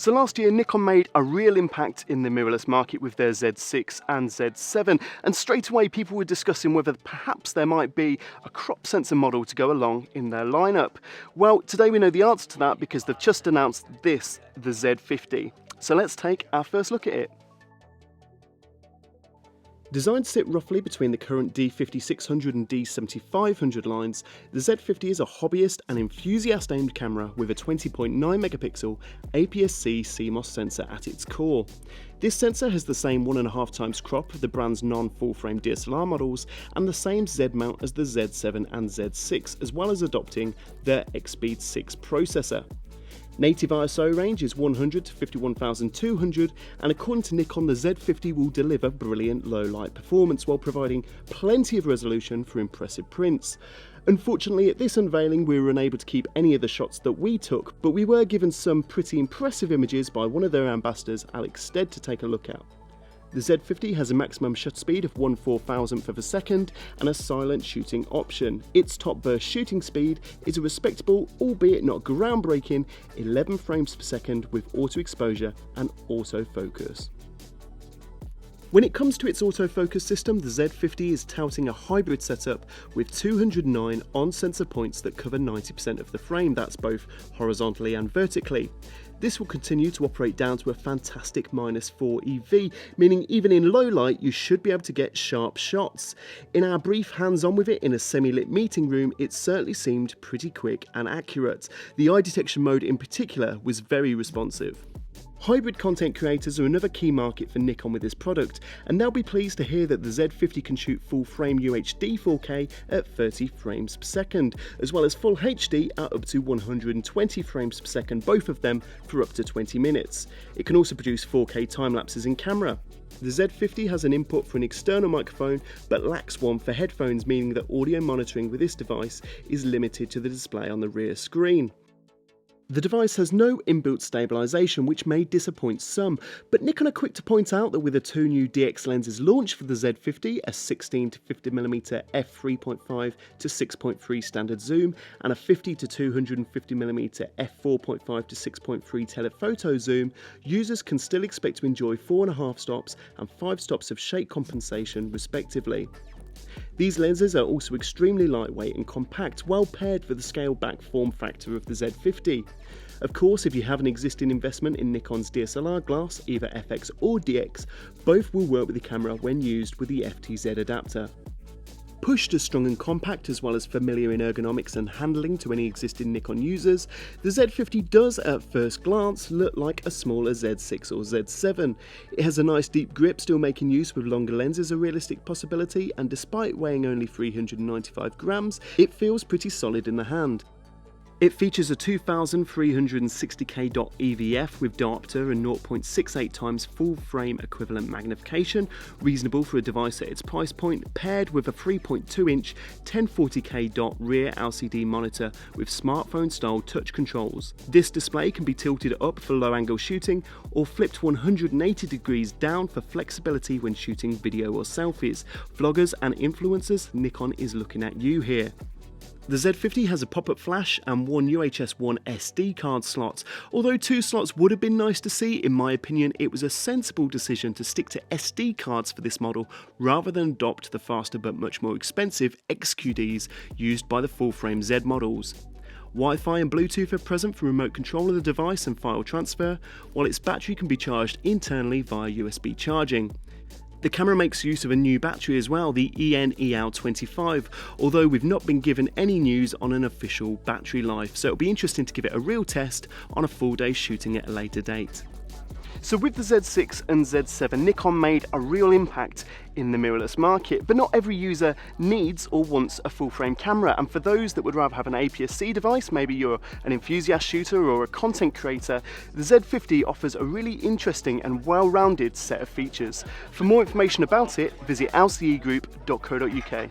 So last year, Nikon made a real impact in the mirrorless market with their Z6 and Z7, and straight away people were discussing whether perhaps there might be a crop sensor model to go along in their lineup. Well, today we know the answer to that because they've just announced this, the Z50. So let's take our first look at it. Designed to sit roughly between the current D50-600 and D70-500 lines, the Z50 is a hobbyist and enthusiast-aimed camera with a 20.9 megapixel APS-C CMOS sensor at its core. This sensor has the same 1.5 times crop of the brand's non-full-frame DSLR models and the same Z mount as the Z7 and Z6, as well as adopting their X-Speed 6 processor. Native ISO range is 100 to 51,200, and according to Nikon, the Z50 will deliver brilliant low light performance while providing plenty of resolution for impressive prints. Unfortunately, at this unveiling we were unable to keep any of the shots that we took, but we were given some pretty impressive images by one of their ambassadors, Alex Stead, to take a look at. The Z50 has a maximum shutter speed of 1/4000th of a second and a silent shooting option. Its top burst shooting speed is a respectable, albeit not groundbreaking, 11 frames per second with auto exposure and autofocus. When it comes to its autofocus system, the Z50 is touting a hybrid setup with 209 on-sensor points that cover 90% of the frame, that's both horizontally and vertically. This will continue to operate down to a fantastic -4 EV, meaning even in low light you should be able to get sharp shots. In our brief hands-on with it in a semi-lit meeting room, it certainly seemed pretty quick and accurate. The eye detection mode in particular was very responsive. Hybrid content creators are another key market for Nikon with this product, and they'll be pleased to hear that the Z50 can shoot full frame UHD 4K at 30 frames per second, as well as full HD at up to 120 frames per second, both of them for up to 20 minutes. It can also produce 4K time lapses in camera. The Z50 has an input for an external microphone but lacks one for headphones, meaning that audio monitoring with this device is limited to the display on the rear screen. The device has no inbuilt stabilisation, which may disappoint some, but Nikon are quick to point out that with the two new DX lenses launched for the Z50, a 16 to 50mm f3.5 to 6.3 standard zoom and a 50 to 250mm f4.5 to 6.3 telephoto zoom, users can still expect to enjoy 4.5 stops and 5 stops of shake compensation respectively. These lenses are also extremely lightweight and compact, well paired for the scaled back form factor of the Z50. Of course, if you have an existing investment in Nikon's DSLR glass, either FX or DX, both will work with the camera when used with the FTZ adapter. Pushed as strong and compact as well as familiar in ergonomics and handling to any existing Nikon users, the Z50 does at first glance look like a smaller Z6 or Z7. It has a nice deep grip, still making use with longer lenses a realistic possibility, and despite weighing only 395 grams, it feels pretty solid in the hand. It features a 2360K EVF with diopter and 0.68 times full frame equivalent magnification, reasonable for a device at its price point, paired with a 3.2-inch 1040K rear LCD monitor with smartphone-style touch controls. This display can be tilted up for low-angle shooting or flipped 180 degrees down for flexibility when shooting video or selfies. Vloggers and influencers, Nikon is looking at you here. The Z50 has a pop-up flash and one UHS 1 SD card slot. Although 2 slots would have been nice to see, in my opinion it was a sensible decision to stick to SD cards for this model rather than adopt the faster but much more expensive XQDs used by the full-frame Z models. Wi-Fi and Bluetooth are present for remote control of the device and file transfer, while its battery can be charged internally via USB charging. The camera makes use of a new battery as well, the EN-EL25, although we've not been given any news on an official battery life, so it'll be interesting to give it a real test on a full day shooting at a later date. So with the Z6 and Z7, Nikon made a real impact in the mirrorless market, but not every user needs or wants a full frame camera, and for those that would rather have an APS-C device, maybe you're an enthusiast shooter or a content creator, the Z50 offers a really interesting and well-rounded set of features. For more information about it, visit lcegroup.co.uk.